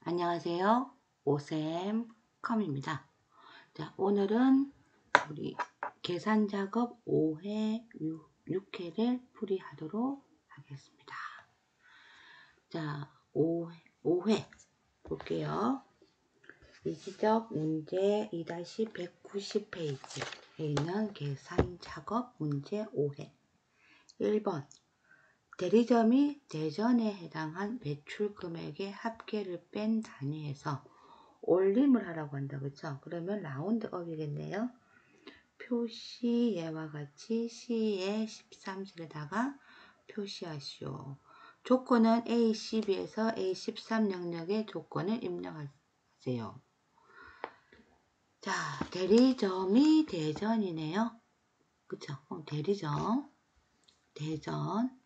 안녕하세요. 오쌤 컴입니다. 자, 오늘은 우리 계산 작업 5회, 6회를 풀이하도록 하겠습니다. 자, 5회 볼게요. 일시적 문제 2-190페이지에 있는 계산 작업 문제 5회. 1번. 대리점이 대전에 해당한 매출 금액의 합계를 뺀 단위에서 올림을 하라고 한다. 그쵸? 그러면 라운드업이겠네요. 표시 예와 같이 C에 13실에다가 표시하시오. 조건은 A12에서 A13 영역의 조건을 입력하세요. 자, 대리점이 대전이네요. 그쵸? 대리점, 대전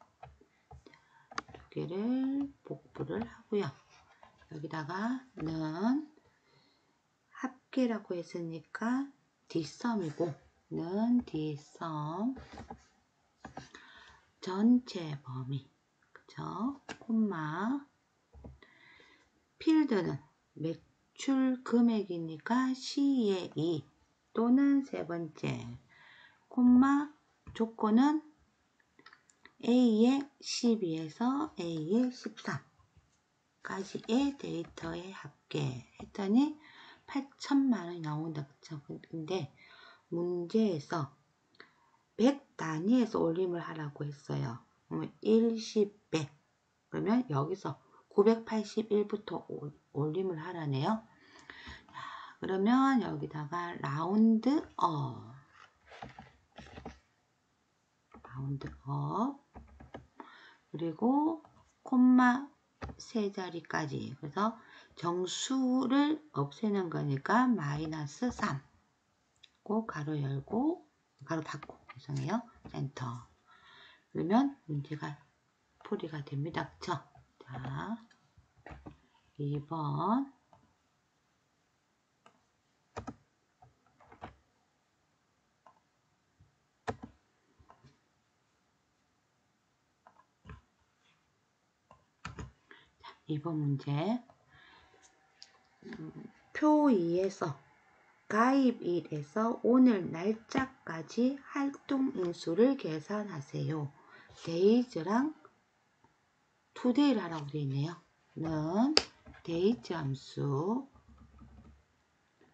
여기를 복부를 하고요. 여기다가는 합계라고 했으니까 뒷섬이고 는 뒷섬 전체 범위 그쵸? 콤마 필드는 매출 금액이니까 C의 2 또는 세 번째 콤마 조건은 A의 12에서 A의 13까지의 데이터의 합계 했더니 8천만원이 나온다. 그쵸? 근데 문제에서 100 단위에서 올림을 하라고 했어요. 그러면 1, 10, 100 그러면 여기서 981부터 올림을 하라네요. 자, 그러면 여기다가 라운드업 그리고 콤마 세 자리까지 그래서 정수를 없애는 거니까 마이너스 3 꼭 가로 열고 가로 닫고 죄송해요. 엔터 그러면 문제가 풀이가 됩니다. 그쵸? 자 2번 문제 표 2에서 가입일에서 오늘 날짜까지 활동 인수를 계산하세요. 데이즈랑 투데이를 하라고 되어 있네요. 는 데이즈 함수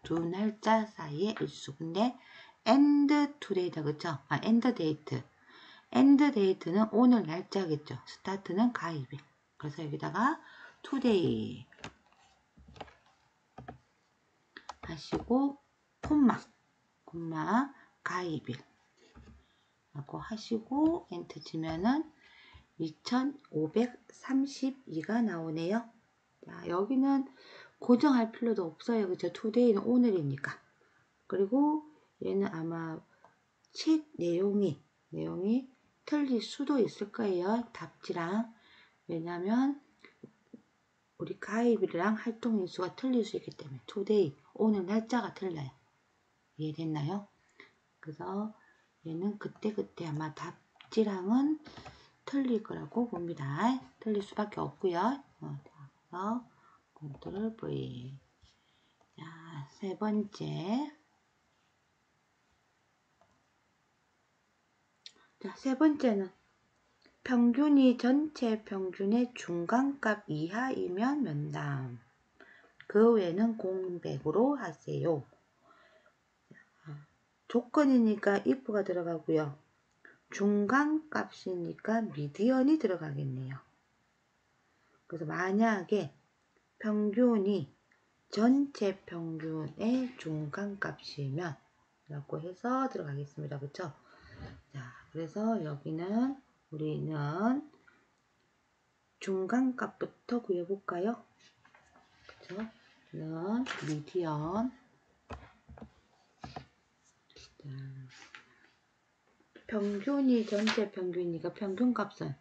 두 날짜 사이의 일수. 근데 end today다 그쵸? end date. end date는 오늘 날짜겠죠. start는 가입일. 그래서 여기다가 today 하시고 콤마 가입일 라고 하시고 엔터 치면은 2532가 나오네요. 자, 여기는 고정할 필요도 없어요. 그죠? today는 오늘이니까. 그리고 얘는 아마 책 내용이 틀릴 수도 있을 거예요. 답지랑. 왜냐면 우리 가입이랑 활동 인수가 틀릴 수 있기 때문에 today 오늘 날짜가 틀려요. 이해됐나요? 그래서 얘는 그때 아마 답지랑은 틀릴 거라고 봅니다. 틀릴 수밖에 없고요. 그래서 컨트롤 V. 자, 세 번째. 자, 세 번째는 평균이 전체 평균의 중간값 이하이면 면담. 그 외에는 공백으로 하세요. 조건이니까 if가 들어가고요. 중간값이니까 미디언이 들어가겠네요. 그래서 만약에 평균이 전체 평균의 중간값이면 라고 해서 들어가겠습니다. 그쵸? 자, 그래서 여기는 우리는 중간값부터 구해볼까요? 그쵸? 는 미디언 평균이 전체 평균이니까 평균값은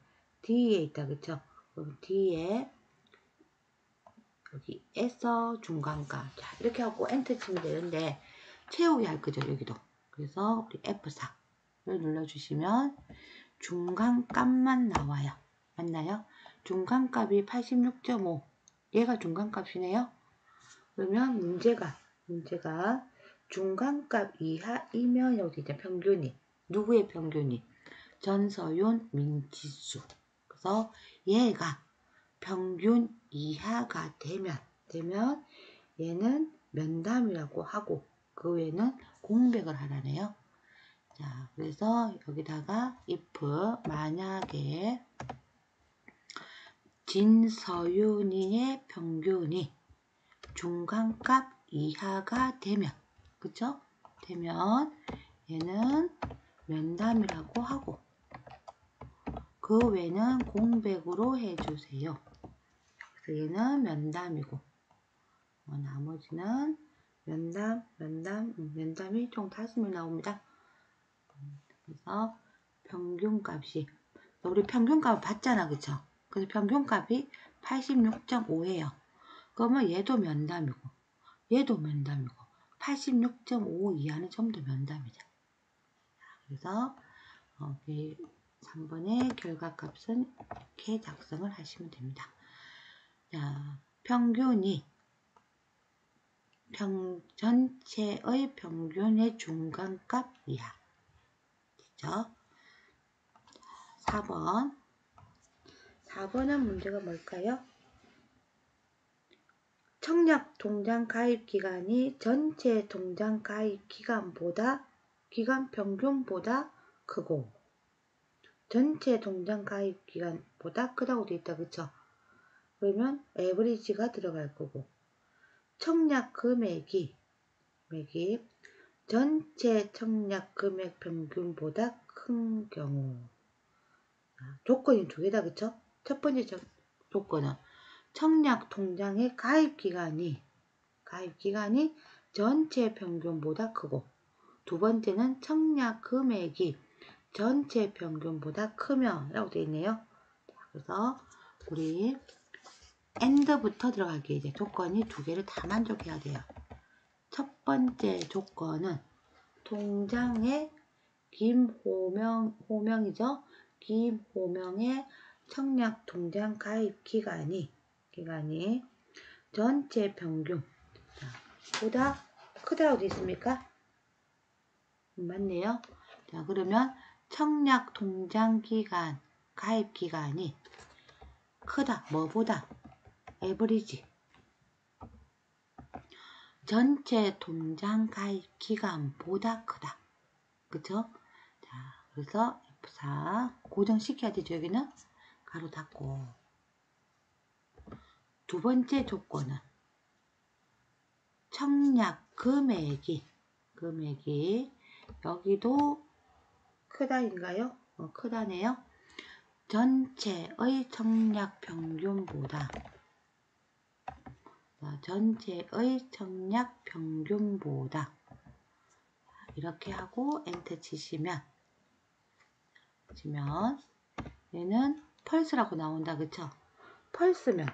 D에 있다. 그쵸? 그럼 D에 여기에서 중간값. 자, 이렇게 하고 엔터 치면 되는데 채우기 할 거죠. 여기도. 그래서 우리 F4를 눌러주시면 중간값만 나와요. 맞나요? 중간값이 86.5 얘가 중간값이네요. 그러면 문제가 중간값 이하이면 여기 이제 평균이 누구의 평균이? 전서윤, 민지수. 그래서 얘가 평균 이하가 되면 얘는 면담이라고 하고 그 외에는 공백을 하라네요. 자, 그래서 여기다가 if 만약에 진서윤이의 평균이 중간값 이하가 되면, 그쵸? 되면 얘는 면담이라고 하고 그 외는 공백으로 해주세요. 그래서 얘는 면담이고 나머지는 면담이 총 5명 나옵니다. 그래서 평균값이 우리 평균값을 봤잖아, 그쵸? 그래서 평균값이 86.5예요. 그러면 얘도 면담이고 얘도 면담이고 86.5 이하는 전부 다 면담이죠. 그래서 3번의 결과값은 이렇게 작성을 하시면 됩니다. 자, 평균이 전체의 평균의 중간값 이하. 그죠? 4번은 문제가 뭘까요? 청약 통장 가입 기간이 전체 통장 가입 기간 평균보다 크고 전체 통장 가입 기간보다 크다고 되어 있다. 그쵸? 그러면 에버리지가 들어갈 거고 청약 금액이 전체 청약 금액 평균보다 큰 경우 조건이 2개다. 그쵸? 첫 번째 조건은 청약 통장의 가입 기간이 전체 평균보다 크고 두 번째는 청약 금액이 전체 평균보다 크면 라고 되어 있네요. 그래서 우리 AND부터 들어갈게요. 이제 조건이 2개를 다 만족해야 돼요. 첫 번째 조건은 통장의 김호명이죠. 김호명의 청약 통장 가입 기간이 전체 평균 보다 크다고 되어 있습니까? 맞네요. 자, 그러면 청약 통장 기간 가입 기간이 크다. 뭐보다? 에버리지. 전체 통장 가입 기간보다 크다. 그쵸? 자, 그래서 F4 고정시켜야 되죠. 여기는 가로 닫고. 두 번째 조건은 청약 금액이 여기도 크다인가요? 크다네요. 전체의 청약 평균보다 이렇게 하고 엔터 치시면 얘는 펄스라고 나온다. 그쵸? 펄스면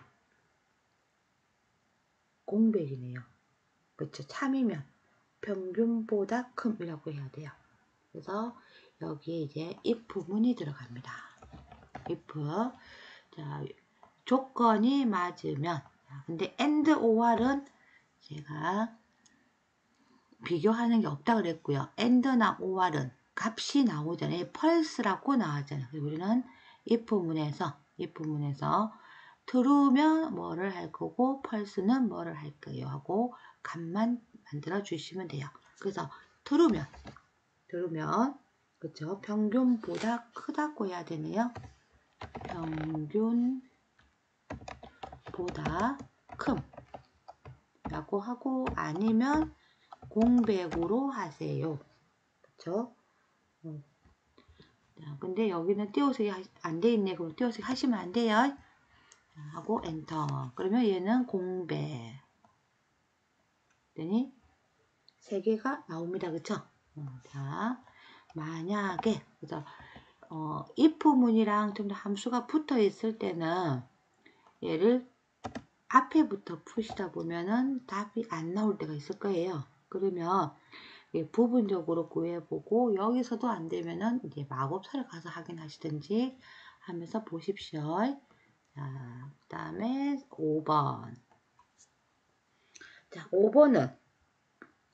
공백이네요. 그쵸? 참이면 평균보다 큼이라고 해야 돼요. 그래서 여기에 이제 if 부분이 들어갑니다. if. 자, 조건이 맞으면. 근데 and or은 제가 비교하는 게 없다 그랬고요. and나 or은 값이 나오잖아요. 펄스라고 나왔잖아요. 그래서 우리는 if 문에서 true면 뭐를 할 거고 false는 뭐를 할 거예요 하고 값만 만들어 주시면 돼요. 그래서 true면 그쵸? 평균보다 크다고 해야 되네요. 평균보다 큼 라고 하고 아니면 공백으로 하세요. 그쵸? 자, 근데 여기는 띄어쓰기 안 돼 있네. 그럼 띄어쓰기 하시면 안 돼요. 하고 엔터. 그러면 얘는 공백. 그랬더니 3개가 나옵니다. 그쵸? 자, 만약에 그래서 if 문이랑 좀 더 함수가 붙어 있을 때는 얘를 앞에부터 푸시다 보면은 답이 안 나올 때가 있을 거예요. 그러면 부분적으로 구해보고 여기서도 안 되면은 이제 마법사를 가서 확인하시든지 하면서 보십시오. 자, 그 다음에 5번. 자, 5번은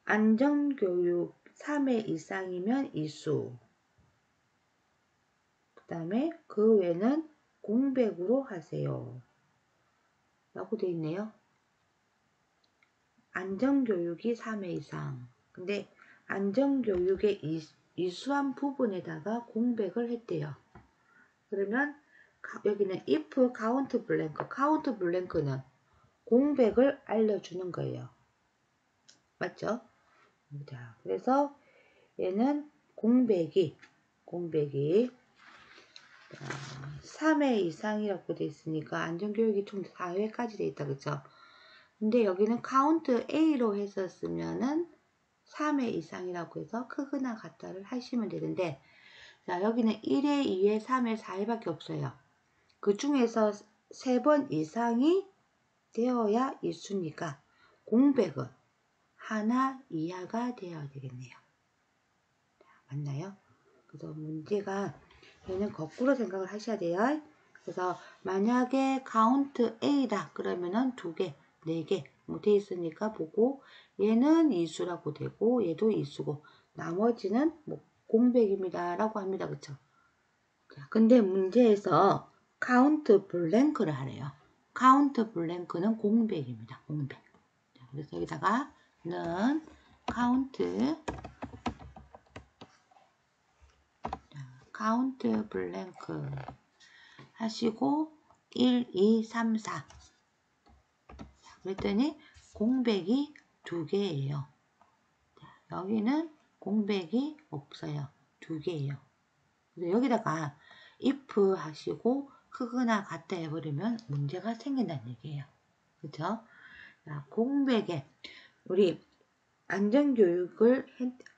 안전교육 3회 이상이면 이수. 그 다음에 그 외는 공백으로 하세요. 라고 되어 있네요. 안전교육이 3회 이상. 근데 안전교육의 이수한 부분에다가 공백을 했대요. 그러면 여기는 if count blank, count blank는 공백을 알려주는 거예요. 맞죠? 자, 그래서 얘는 공백이 3회 이상이라고 돼 있으니까 안전교육이 총 4회까지 돼 있다. 그쵸? 근데 여기는 count A로 했었으면은 3회 이상이라고 해서 크거나 같다를 하시면 되는데, 자, 여기는 1회, 2회, 3회, 4회밖에 없어요. 그 중에서 3번 이상이 되어야 이수니까 공백은 하나 이하가 되어야 되겠네요. 맞나요? 그래서 문제가 얘는 거꾸로 생각을 하셔야 돼요. 그래서 만약에 count A다 그러면은 2개, 4개 뭐 돼 있으니까 보고 얘는 이수라고 되고 얘도 이수고 나머지는 뭐 공백입니다 라고 합니다. 그쵸? 근데 문제에서 count blank를 하래요. count blank는 공백입니다. 공백. 그래서 여기다가 는 count blank 하시고 1, 2, 3, 4 그랬더니 공백이 2개예요. 여기는 공백이 없어요. 2개예요. 그래서 여기다가 if 하시고 크거나 같다 해버리면 문제가 생긴다는 얘기예요. 그쵸? 공백에 우리 안전교육을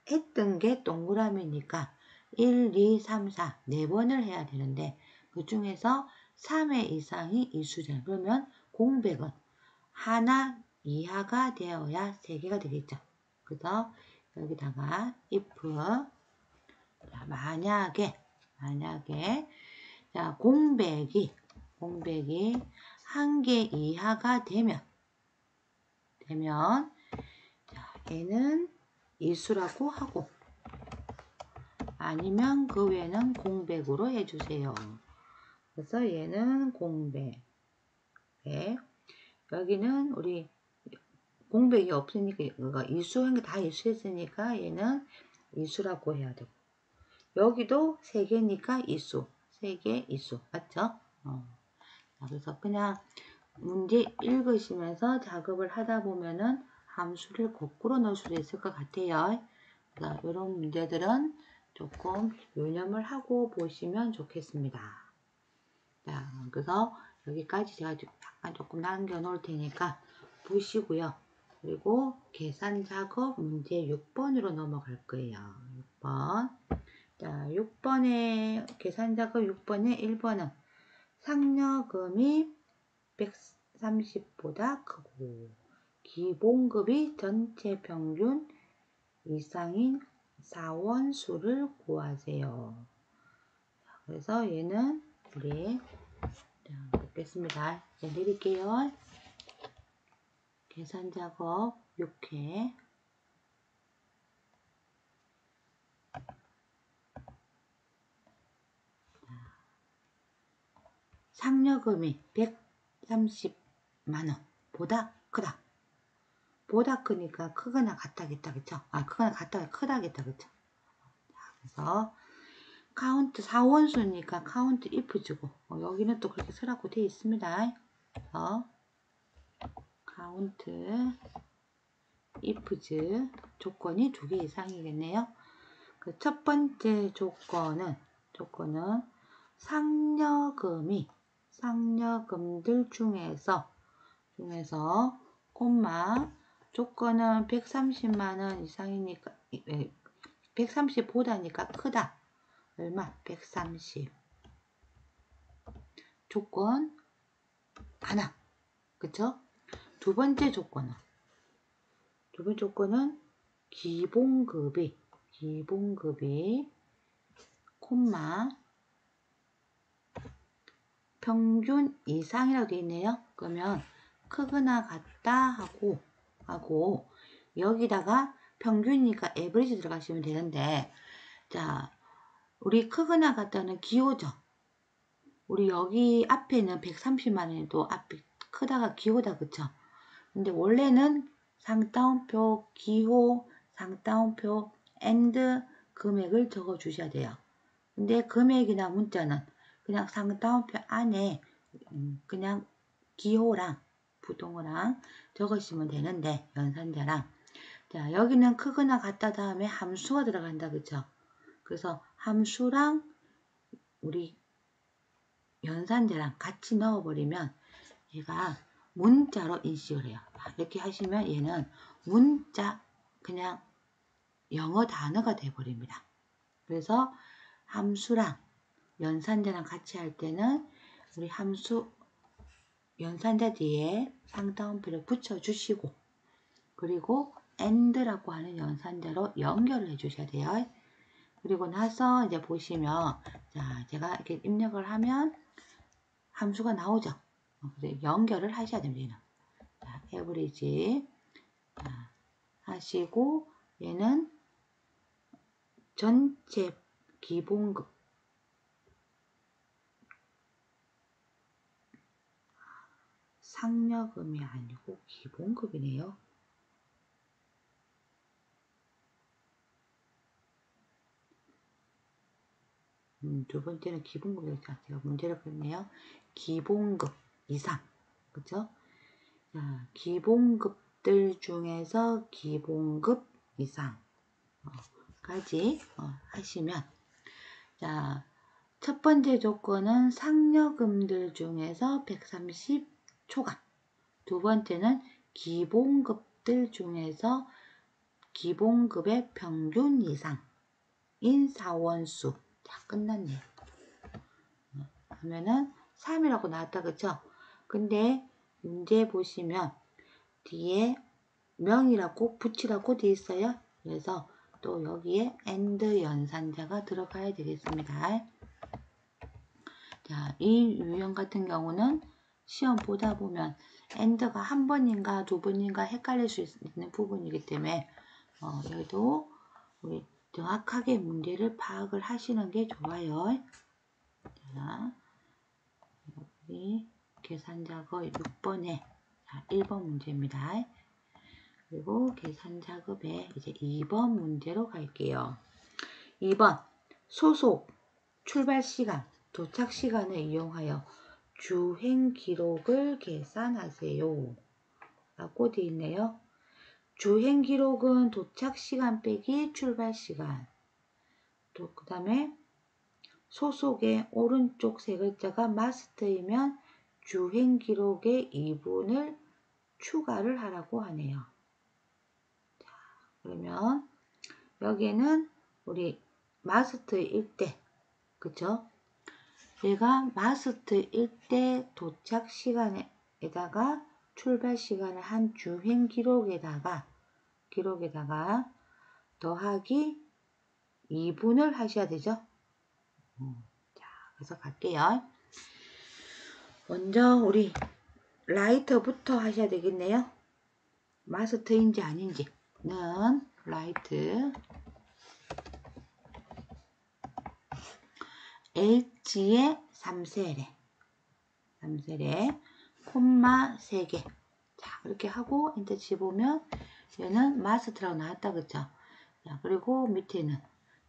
했던 게 동그라미니까 1, 2, 3, 4 4번을 해야 되는데 그 중에서 3회 이상이 이수잖아요. 그러면 공백은 하나 이하가 되어야 3개가 되겠죠. 그래서 여기다가 if 만약에 자, 공백이 1개 이하가 되면 자, 얘는 이수라고 하고 아니면 그 외에는 공백으로 해주세요. 그래서 얘는 공백. 여기는 우리 공백이 없으니까 이수한 게 다 이수했으니까 얘는 이수라고 해야 되고 여기도 3개니까 이수. 3개 이수. 맞죠? 그래서 그냥 문제 읽으시면서 작업을 하다 보면은 함수를 거꾸로 넣을 수도 있을 것 같아요. 그래서 이런 문제들은 조금 유념을 하고 보시면 좋겠습니다. 자, 그래서 여기까지 제가 약간 조금 남겨 놓을 테니까 보시고요. 그리고 계산 작업 문제 6번으로 넘어갈 거예요. 6번. 자, 6번에 계산 작업 6번에 1번은 상여금이 130보다 크고 기본급이 전체 평균 이상인 사원수를 구하세요. 그래서 얘는 우리 보겠습니다. 내릴게요. 계산 작업 6회 상여금이 130만원 보다 크다. 보다 크니까 크거나 같다겠다. 그쵸? 크거나 같다가 크다겠다. 그쵸? 그래서 카운트 4원수니까 카운트 if 주고 여기는 또 그렇게 쓰라고 되어 있습니다. 그래서 카운트 if 조건이 2개 이상이겠네요. 그 첫 번째 조건은 상여금들 중에서 콤마 조건은 130만원 이상이니까 130보다니까 크다. 얼마? 130 조건 하나. 그쵸? 두 번째 조건은 기본급이 콤마 평균 이상이라고 되어 있네요. 그러면 크거나 같다 하고 하고 여기다가 평균이니까 에버리지 들어가시면 되는데, 자, 우리 크거나 같다는 기호죠. 우리 여기 앞에는 130만 원에도 앞에 크다가 기호다, 그쵸? 근데 원래는 상따옴표, 기호, 상따옴표, 엔드 금액을 적어 주셔야 돼요. 근데 금액이나 문자는 그냥 상따옴표 안에 그냥 기호랑 부동어랑 적으시면 되는데, 연산자랑. 자, 여기는 크거나 같다 다음에 함수가 들어간다, 그쵸? 그래서 함수랑 우리 연산자랑 같이 넣어버리면 얘가 문자로 인식을 해요. 이렇게 하시면 얘는 문자, 그냥 영어 단어가 돼버립니다. 그래서 함수랑 연산자랑 같이 할 때는 우리 함수 연산자 뒤에 상따옴표를 붙여주시고, 그리고 AND라고 하는 연산자로 연결을 해주셔야 돼요. 그리고 나서 이제 보시면, 자, 제가 이렇게 입력을 하면 함수가 나오죠. 그래서 연결을 하셔야 됩니다. 자, 에버리지 하시고, 얘는 전체 기본급, 상여금이 아니고 기본급이네요. 두 번째는 기본급이었죠. 제가 문제를 그렸네요. 기본급 이상, 그쵸? 자, 기본급들 중에서 기본급 이상까지 하시면, 자, 첫 번째 조건은 상여금들 중에서 130 초과. 두 번째는 기본급들 중에서 기본급의 평균 이상인 사원수. 자, 끝났네요. 하면은 3이라고 나왔다, 그쵸? 근데 문제 보시면 뒤에 명이라고 붙이라고 돼 있어요. 그래서 또 여기에 AND 연산자가 들어가야 되겠습니다. 자, 이 유형 같은 경우는 시험 보다 보면 AND가 한 번인가 두 번인가 헷갈릴 수 있는 부분이기 때문에 여기도 우리 정확하게 문제를 파악을 하시는 게 좋아요. 자, 여기 계산작업 6번에 1번 문제입니다. 그리고 계산작업에 이제 2번 문제로 갈게요. 2번 소속, 출발시간, 도착시간을 이용하여 주행 기록을 계산하세요 라고 되어 있네요. 주행 기록은 도착시간 빼기 출발시간, 또 그 다음에 소속의 오른쪽 세 글자가 마스터이면 주행 기록의 2분을 추가를 하라고 하네요. 자, 그러면 여기에는 우리 마스터일 때, 그쵸? 얘가 마스터일 때 도착 시간에다가 출발 시간을 한 주행 기록에다가 더하기 2분을 하셔야 되죠. 자, 그래서 갈게요. 먼저 우리 라이터부터 하셔야 되겠네요. 마스터인지 아닌지는 라이트 H에 3셀에 콤마 3개. 자, 이렇게 하고 엔터 치보면 얘는 마스터라고 나왔다, 그쵸? 자, 그리고 밑에는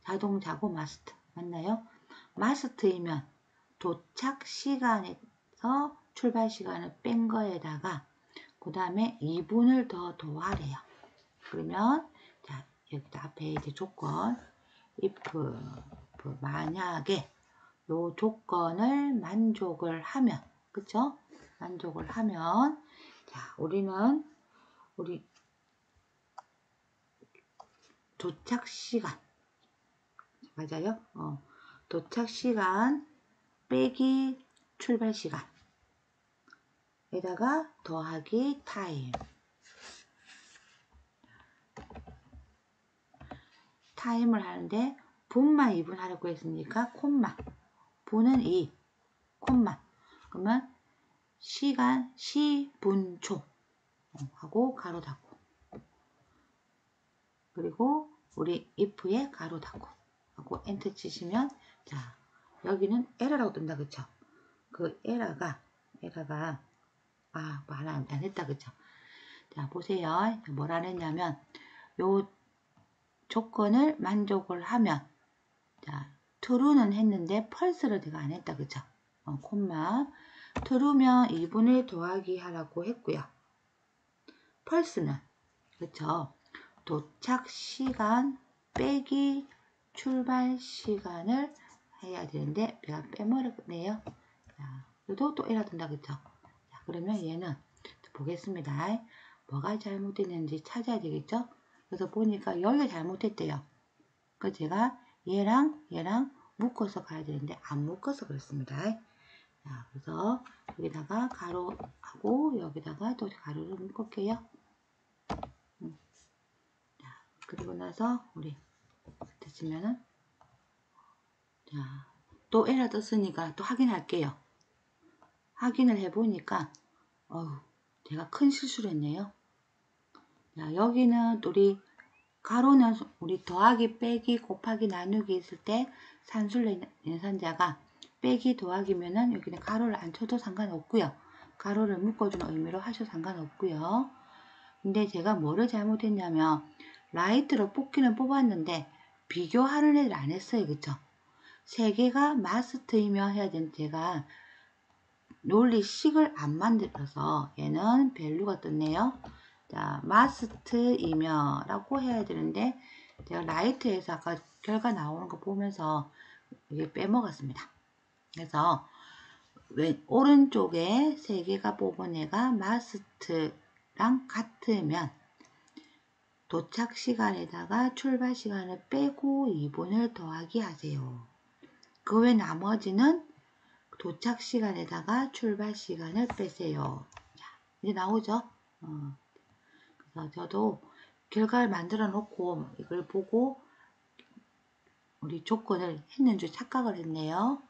자동자고 마스터 맞나요? 마스터이면 도착 시간에서 출발 시간을 뺀 거에다가 그 다음에 2분을 더 더하래요. 그러면 자, 여기다 앞에 이제 조건 if 만약에 요 조건을 만족을 하면, 그쵸? 만족을 하면, 자, 우리는 우리 도착 시간 맞아요? 도착 시간 빼기 출발 시간에다가 더하기 타임을 하는데 분만 2분 하려고 했으니까 콤마 분은 2 콤마 그러면 시간 10분 초 하고 가로 닫고 그리고 우리 if에 가로 닫고 하고 엔터 치시면 자 여기는 에러라고 뜬다 그쵸? 그 에러가 말 안 했다 그쵸? 자 보세요. 뭐라 했냐면 요 조건을 만족을 하면 자 true는 했는데 false를 제가 안 했다 그쵸? 콤마 true면 2분의 더하기 하라고 했고요. false는 그쵸? 도착 시간 빼기 출발 시간을 해야 되는데 내가 빼먹었네요. 자, 그래도 또 에러 뜬다 그쵸? 자, 그러면 얘는 보겠습니다. 뭐가 잘못됐는지 찾아야 되겠죠? 그래서 보니까 여기가 잘못했대요. 그래서 제가 얘랑 묶어서 가야 되는데 안 묶어서 그렇습니다. 자, 그래서 여기다가 가로하고 여기다가 또 가로를 묶을게요. 자, 그리고 나서 우리 됐으면은 자, 또 에러 떴으니까 또 확인할게요. 확인을 해보니까 제가 큰 실수를 했네요. 자, 여기는 우리 가로는 우리 더하기 빼기 곱하기 나누기 있을 때 산술의 연산자가 빼기 더하기면은 여기는 가로를 안 쳐도 상관없고요. 가로를 묶어주는 의미로 하셔도 상관없고요. 근데 제가 뭐를 잘못했냐면 라이트로 뽑기는 뽑았는데 비교하는 애를 안 했어요. 그쵸? 세 개가 마스트이며 해야 되는데 제가 논리식을 안 만들어서 얘는 밸류가 떴네요. 자, 마스트이며 라고 해야 되는데 제가 라이트에서 아까 결과 나오는 거 보면서 이게 빼먹었습니다. 그래서 오른쪽에 세 개가 뽑은 애가 마스트랑 같으면 도착 시간에다가 출발 시간을 빼고 2분을 더하기 하세요. 그 외 나머지는 도착 시간에다가 출발 시간을 빼세요. 자, 이제 나오죠? 그래서 저도 결과를 만들어 놓고 이걸 보고 우리 조건을 했는 줄 착각을 했네요.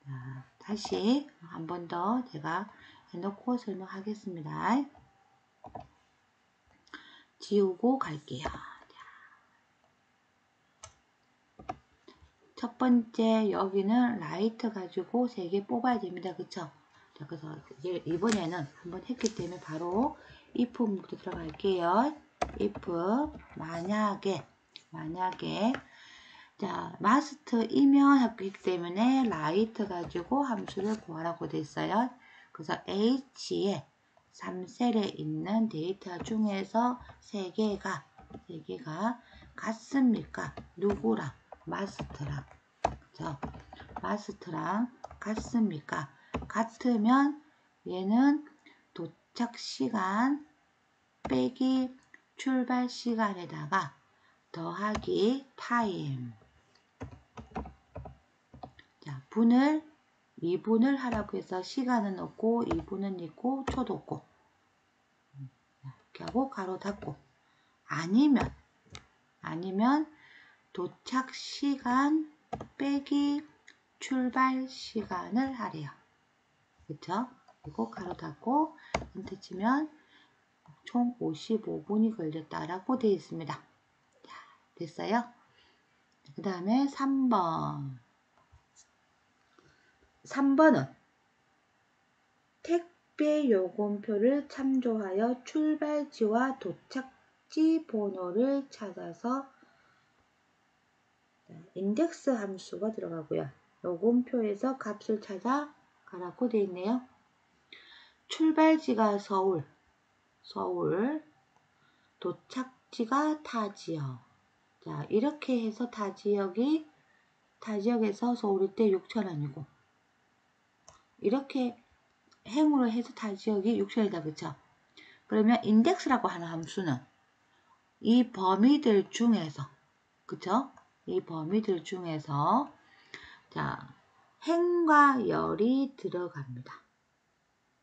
자, 다시 한 번 더 제가 해놓고 설명하겠습니다. 지우고 갈게요. 첫 번째 여기는 라이트 가지고 3개 뽑아야 됩니다. 그쵸? 자, 그래서 이번에는 한번 했기 때문에 바로 if부터 들어갈게요. if 만약에 자 마스트이면 했기 때문에 라이트 가지고 함수를 구하라고 돼 있어요. 그래서 h에 3셀에 있는 데이터 중에서 3개가 같습니까? 누구랑? 마스트랑. 그죠? 마스트랑 같습니까? 같으면 얘는 도착 시간 빼기 출발 시간에다가 더하기 타임. 자, 2분을 하라고 해서 시간은 없고 2분은 있고 초도 없고 이렇게 하고 가로 닫고 아니면 도착 시간 빼기 출발 시간을 하래요. 그쵸? 그리고 가로 닫고 엔터 치면 총 55분이 걸렸다라고 되어 있습니다. 자, 됐어요? 그 다음에 3번. 3번은 택배 요금표를 참조하여 출발지와 도착지 번호를 찾아서 인덱스 함수가 들어가고요. 요금표에서 값을 찾아 가라고 되어 있네요. 출발지가 서울, 도착지가 타 지역. 자, 이렇게 해서 타 지역에서 서울일 때 6,000원이고, 이렇게 행으로 해서 타 지역이 6,000원이다. 그쵸? 그러면 인덱스라고 하는 함수는 이 범위들 중에서, 그쵸? 이 범위들 중에서, 자, 행과 열이 들어갑니다.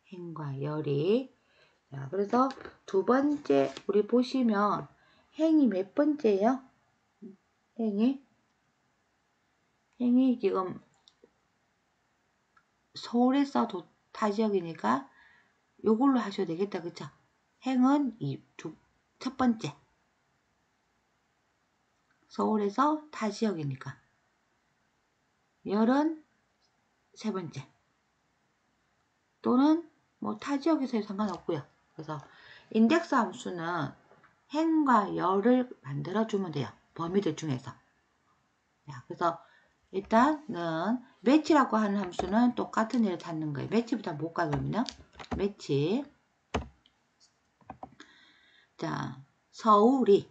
행과 열이. 자, 그래서 두 번째, 우리 보시면, 행이 몇 번째예요? 행이 지금 서울에서 타 지역이니까 요걸로 하셔도 되겠다. 그쵸? 행은 첫 번째. 서울에서 타 지역이니까. 열은 세 번째. 또는 뭐 타 지역에서 상관없고요. 그래서 인덱스 함수는 행과 열을 만들어주면 돼요. 범위들 중에서. 자, 그래서 일단은 매치라고 하는 함수는 똑같은 애를 찾는 거예요. 매치부터 볼까요, 그러면요? 매치. 자, 서울이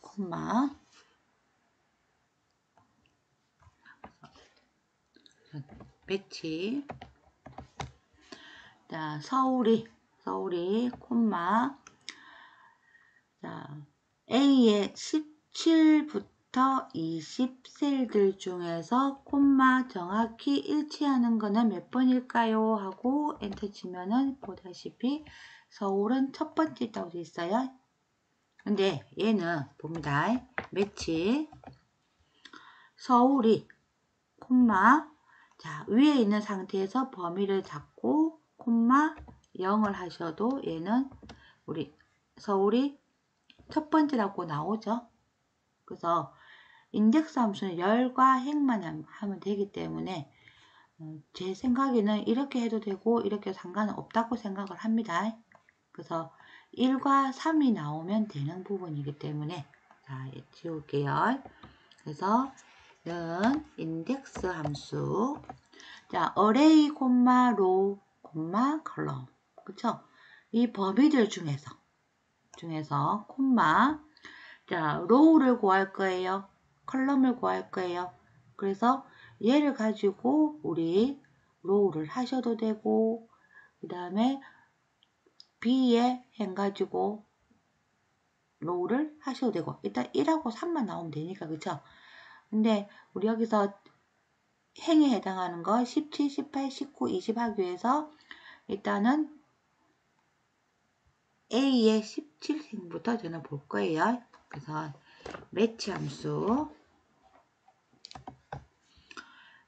콤마 매치. 자, 서울이 콤마. 자, A의 17부터 20셀들 중에서 콤마 정확히 일치하는 거는 몇 번일까요? 하고 엔터 치면은 보다시피 서울은 첫 번째 있다고 되어 있어요. 근데 얘는 봅니다. 매치. 서울이 콤마. 자, 위에 있는 상태에서 범위를 잡고 콤마 0을 하셔도 얘는 우리 서울이 첫 번째라고 나오죠. 그래서 인덱스 함수는 열과 행만 하면 되기 때문에 제 생각에는 이렇게 해도 되고 이렇게 상관은 없다고 생각을 합니다. 그래서 1과 3이 나오면 되는 부분이기 때문에 자, 지울게요. 그래서 는 인덱스 함수. 자, array, row, column. 그쵸? 이 범위들 중에서 콤마. 자, row를 구할 거예요. 컬럼을 구할 거예요. 그래서 얘를 가지고 우리 row를 하셔도 되고, 그 다음에 b에 행 가지고 row를 하셔도 되고, 일단 1하고 3만 나오면 되니까, 그쵸? 근데 우리 여기서 행에 해당하는 거 17, 18, 19, 20 하기 위해서 일단은 A의 17행부터 저는 볼 거예요. 그래서 매치 함수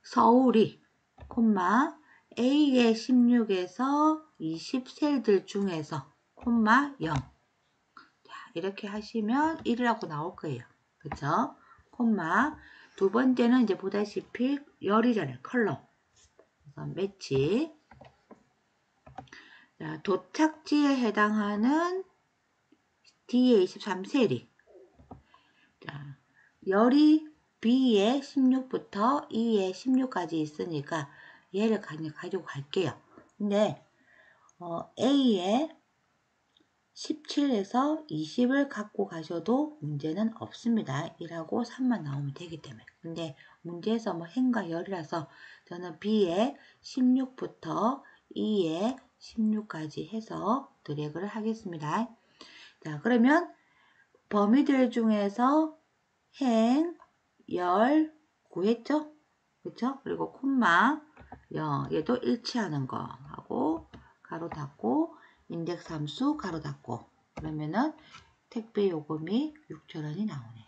서울이 콤마 A의 16에서 20셀들 중에서 콤마 0. 자, 이렇게 하시면 1이라고 나올 거예요. 그쵸? 콤마 두 번째는 이제 보다시피 열이잖아요. 컬럼. 그래서 매치. 자, 도착지에 해당하는 D의 23셀이. 자, 열이 B의 16부터 E의 16까지 있으니까 얘를 가지고 갈게요. 근데 A의 17에서 20을 갖고 가셔도 문제는 없습니다. 1하고 3만 나오면 되기 때문에. 근데 문제에서 뭐 행과 열이라서 저는 B의 16부터 E의 16까지 해서 드래그를 하겠습니다. 자, 그러면 범위들 중에서 행, 열 구했죠? 그쵸? 그리고 콤마 0, 얘도 일치하는 거 하고 가로 닫고 인덱스 함수 가로 닫고 그러면은 택배 요금이 6,000원이 나오네.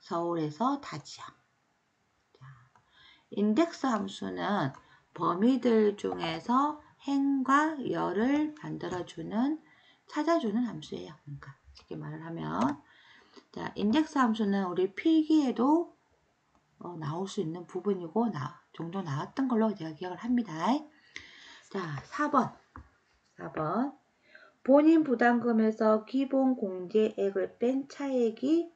서울에서 타지역. 자, 인덱스 함수는 범위들 중에서 행과 열을 찾아주는 함수예요. 그러니까 쉽게 말을 하면 자, 인덱스 함수는 우리 필기에도 나올 수 있는 부분이고 종종 나왔던 걸로 제가 기억을 합니다. 자, 4번. 본인 부담금에서 기본 공제액을 뺀 차액이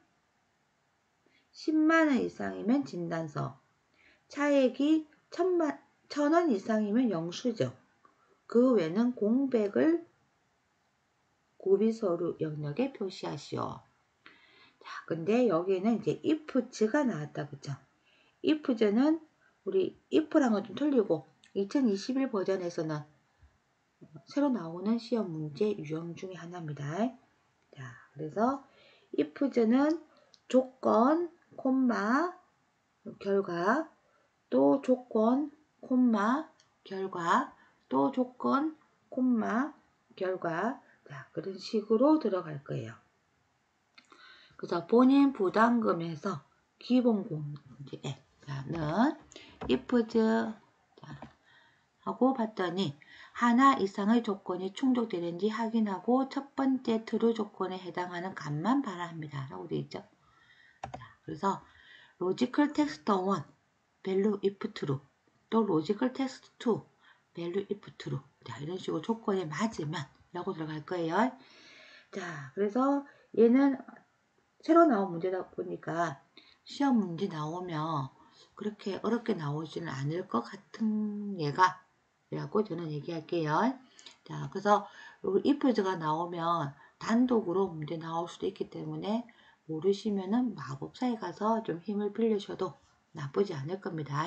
10만원 이상이면 진단서, 차액이 1,000원 이상이면 영수증, 그 외는 공백을 구비서류 영역에 표시하시오. 자, 근데 여기는 이제 ifs가 나왔다, 그죠? ifs는 우리 if랑은 좀 틀리고 2021 버전에서는 새로 나오는 시험 문제 유형 중에 하나입니다. 자, 그래서 ifs는 조건, 콤마, 결과, 또 조건, 콤마, 결과, 또 조건, 콤마, 결과. 자, 그런 식으로 들어갈 거예요. 그래서 본인 부담금에서 기본 공제액 는 ifs 하고 봤더니 하나 이상의 조건이 충족되는지 확인하고 첫 번째 true 조건에 해당하는 값만 발행합니다. 라고 되어 있죠. 그래서 logical text 1 value if true 또 logical text 2 value if true 자, 이런 식으로 조건에 맞으면 라고 들어갈 거예요. 자, 그래서 얘는 새로 나온 문제다 보니까 시험 문제 나오면 그렇게 어렵게 나오지는 않을 것 같은 얘가 라고 저는 얘기할게요. 자, 그래서 ifs가 나오면 단독으로 문제 나올 수도 있기 때문에 모르시면은 마법사에 가서 좀 힘을 빌리셔도 나쁘지 않을 겁니다.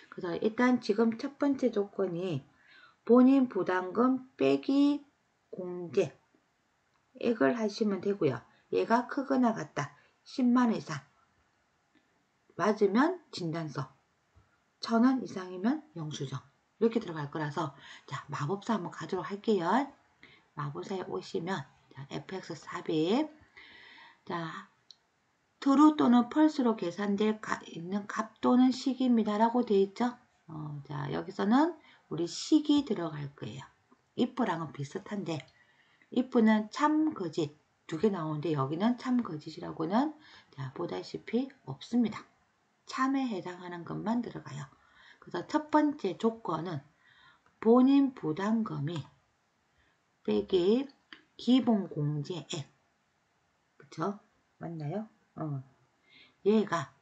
그래서 일단 지금 첫 번째 조건이 본인 부담금 빼기 공제 액을 하시면 되고요. 얘가 크거나 같다. 10만원 이상 맞으면 진단서 1000원 이상이면 영수증 이렇게 들어갈 거라서 자 마법사 한번 가도록 할게요. 마법사에 오시면 자, fx 삽입 자 true 또는 false로 계산될 있는 값 또는 시기입니다 라고 되어 있죠. 자 여기서는 우리 시기 들어갈 거예요. if랑은 비슷한데 if는 참 거짓 두 개 나오는데 여기는 참 거짓이라고는 자 보다시피 없습니다. 참에 해당하는 것만 들어가요. 그래서 첫 번째 조건은 본인 부담금이 빼기 기본 공제액 그쵸? 맞나요? 얘가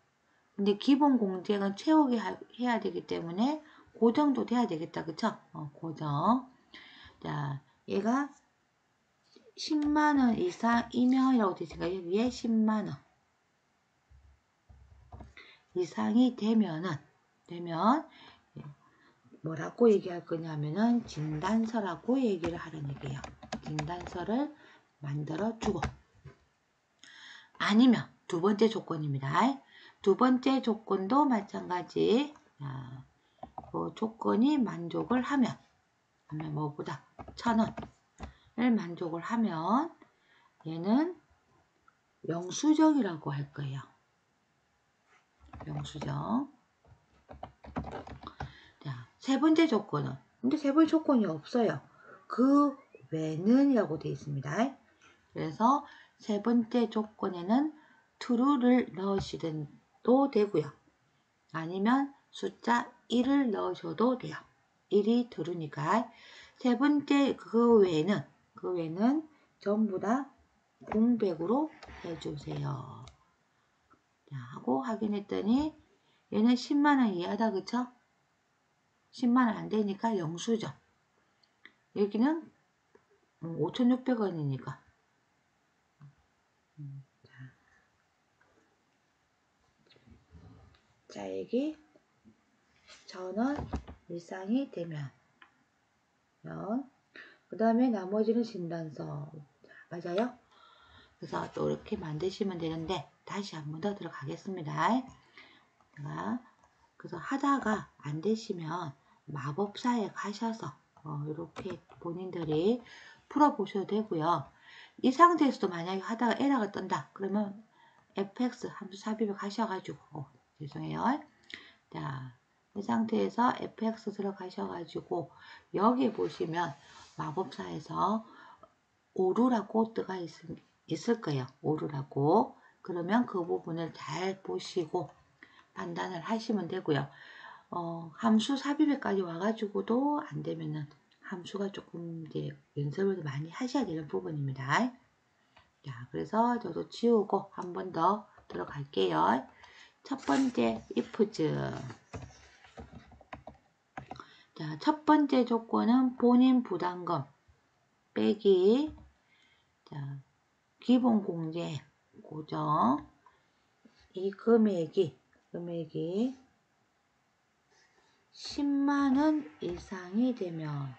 근데 기본 공제액은 채우게 해야 되기 때문에 고정도 돼야 되겠다 그쵸? 고정 자 얘가 10만원 이상이면 이라고 되어 있으니까 여기에 10만원 이상이 되면 뭐라고 얘기할 거냐면은 진단서라고 얘기를 하는 얘기예요. 진단서를 만들어 주고 아니면 두 번째 조건입니다. 두 번째 조건도 마찬가지 그 조건이 만족을 하면 뭐보다 1000원을 만족을 하면 얘는 영수증이라고 할 거예요. 영수증 자, 세 번째 조건은 근데 세 번째 조건이 없어요. 그 외는 이라고 되어 있습니다. 그래서 세 번째 조건에는 true를 넣으시도 되고요. 아니면 숫자 1을 넣으셔도 돼요. 1이 true니까 세 번째 그 외는 전부 다 공백으로 해주세요. 자, 하고 확인했더니 얘는 10만원 이하다 그쵸? 10만원 안 되니까 영수증 여기는 5,600원이니까 자 여기 1000원 이상이 되면 그 다음에 나머지는 진단서 맞아요? 그래서 또 이렇게 만드시면 되는데 다시 한 번 더 들어가겠습니다. 그래서 하다가 안 되시면 마법사에 가셔서 이렇게 본인들이 풀어보셔도 되고요. 이 상태에서도 만약에 하다가 에러가 뜬다 그러면 fx 함수 삽입에 가셔가지고 죄송해요. 자, 이 상태에서 fx 들어가셔가지고 여기 보시면 마법사에서 오류라고 뜨가 있을 거예요. 오류라고. 그러면 그 부분을 잘 보시고 판단을 하시면 되고요. 함수 삽입에까지 와가지고도 안 되면은 함수가 조금 이제 연습을 많이 하셔야 되는 부분입니다. 자, 그래서 저도 지우고 한 번 더 들어갈게요. 첫 번째 ifs. 자, 첫 번째 조건은 본인 부담금 빼기 자, 기본 공제 고정 이 금액이 10만원 이상이 되면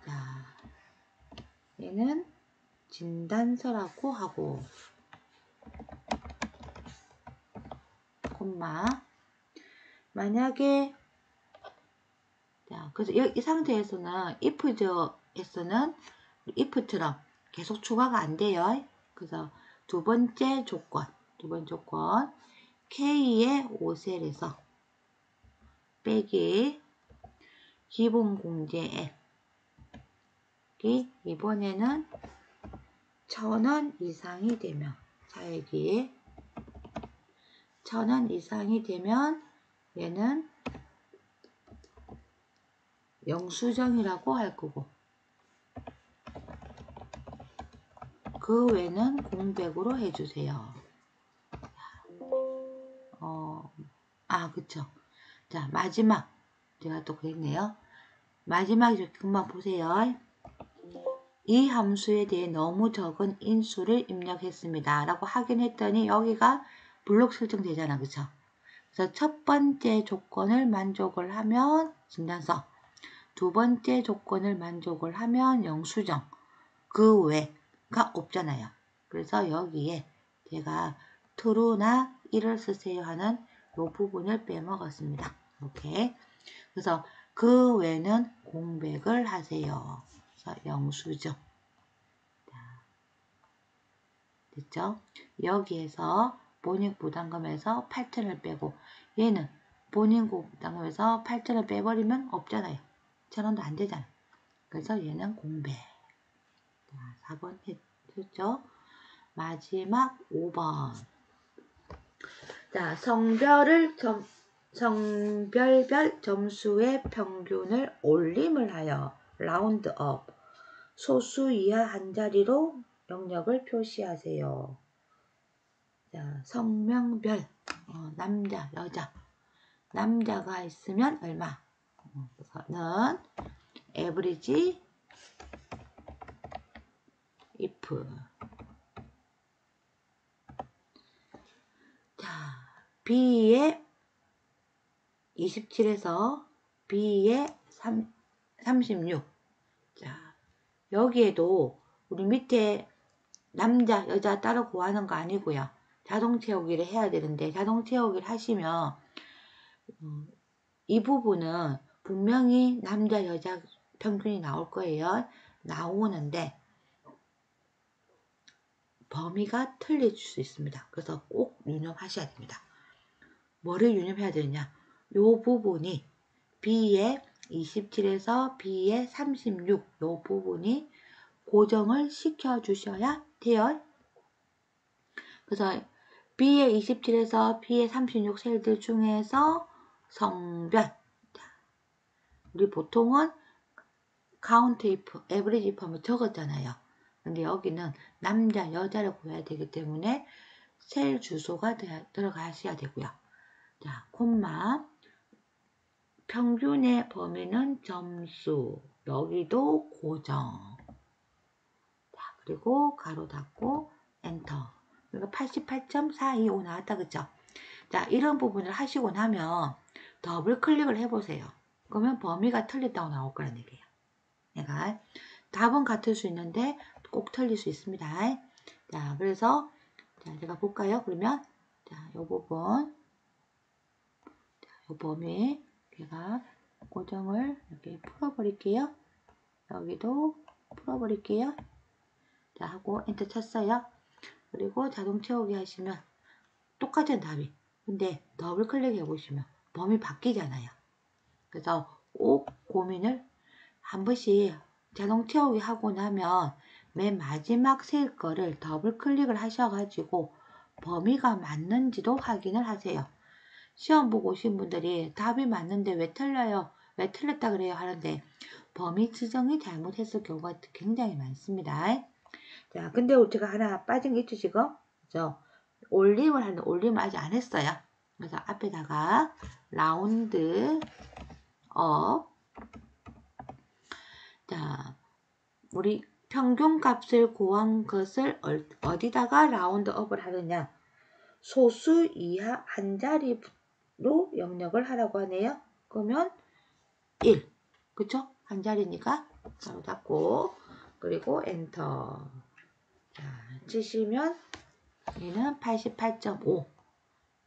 자 얘는 진단서라고 하고 콤마 만약에 자 그래서 이 상태에서는 ifs에서는 if처럼 계속 추가가 안 돼요. 그래서 두 번째 조건 K의 5셀에서 빼기 기본 공제액 이번에는 1,000원 이상이 되면 차액이 1,000원 이상이 되면 얘는 영수증이라고 할 거고 그 외는 공백으로 해주세요. 그쵸. 자, 마지막. 제가 또 그랬네요. 마지막 금방 보세요. 이 함수에 대해 너무 적은 인수를 입력했습니다. 라고 확인했더니 여기가 블록 설정되잖아. 그쵸? 그래서 첫 번째 조건을 만족을 하면 진단서, 두 번째 조건을 만족을 하면 영수증, 그 외가 없잖아요. 그래서 여기에 제가 true나 1을 쓰세요 하는 이 부분을 빼먹었습니다. 오케이. 그래서 그 외는 공백을 하세요. 그래서 영수증. 됐죠? 여기에서 본인 부담금에서 8,000을 빼고 얘는 본인 부담금에서 8,000을 빼버리면 없잖아요. 1,000원도 안 되잖아요. 그래서 얘는 공백. 자, 4번 했죠? 마지막 5번. 자, 성별별 점수의 평균을 올림을 하여 라운드업 소수 이하 한 자리로 영역을 표시하세요. 자, 성명별 남자, 여자. 남자가 있으면 얼마? 그래서는 average if 자, B의 27에서 B의 36. 자, 여기에도 우리 밑에 남자, 여자 따로 구하는 거 아니고요. 자동 채우기를 해야 되는데 자동 채우기를 하시면 이 부분은 분명히 남자, 여자 평균이 나올 거예요. 나오는데 범위가 틀릴 수 있습니다. 그래서 꼭 유념하셔야 됩니다. 뭐를 유념해야 되느냐? 이 부분이 B의 27에서 B의 36, 이 부분이 고정을 시켜 주셔야 돼요. 그래서 B의 27에서 B의 36 셀들 중에서 성별. 우리 보통은 count if, average if 하면 적었잖아요. 근데 여기는 남자, 여자를 구해야 되기 때문에 셀 주소가 들어가셔야 되고요. 자, 콤마. 평균의 범위는 점수. 여기도 고정. 자, 그리고 가로 닫고 엔터. 그러니까 88.425 나왔다. 그죠? 자, 이런 부분을 하시고 나면 더블 클릭을 해보세요. 그러면 범위가 틀렸다고 나올 거란 얘기예요. 내가 답은 같을 수 있는데 꼭 틀릴 수 있습니다. 자, 그래서 자, 제가 볼까요? 그러면 자, 이 부분, 자, 이 범위 제가 고정을 이렇게 풀어버릴게요. 여기도 풀어버릴게요. 자, 하고 엔터 쳤어요. 그리고 자동 채우기 하시면 똑같은 답이. 근데 더블 클릭 해보시면 범위 바뀌잖아요. 그래서 꼭 고민을 한 번씩 자동 채우기 하고 나면 맨 마지막 셀 거를 더블 클릭을 하셔가지고 범위가 맞는지도 확인을 하세요. 시험 보고 오신 분들이 답이 맞는데 왜 틀려요? 왜 틀렸다 그래요? 하는데 범위 지정이 잘못했을 경우가 굉장히 많습니다. 자, 근데 제가 하나 빠진 게 있죠, 지금? 그죠? 올림을 하는데 올림을 아직 안 했어요. 그래서 앞에다가 라운드 업. 자, 우리 평균값을 구한 것을 어디다가 라운드 업을 하느냐? 소수 이하 한 자리로 영역을 하라고 하네요. 그러면 1. 그쵸? 한 자리니까 바로 닫고 그리고 엔터. 자, 치시면 얘는 88.5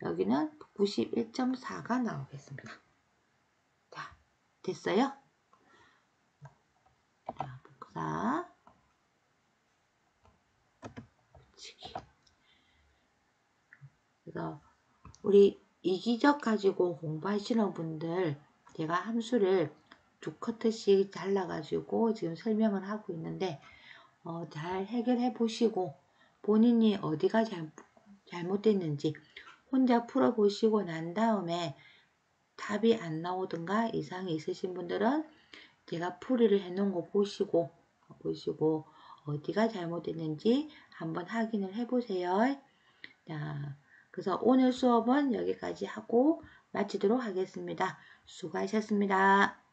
여기는 91.4가 나오겠습니다. 자, 됐어요? 자, 복사 붙이기. 그래서 우리 이기적 가지고 공부하시는 분들 제가 함수를 두 커트씩 잘라가지고 지금 설명을 하고 있는데 잘 해결해 보시고 본인이 어디가 잘못됐는지 혼자 풀어 보시고 난 다음에 답이 안 나오든가 이상이 있으신 분들은 제가 풀이를 해 놓은 거 보시고 어디가 잘못됐는지 한번 확인을 해 보세요. 자, 그래서 오늘 수업은 여기까지 하고 마치도록 하겠습니다. 수고하셨습니다.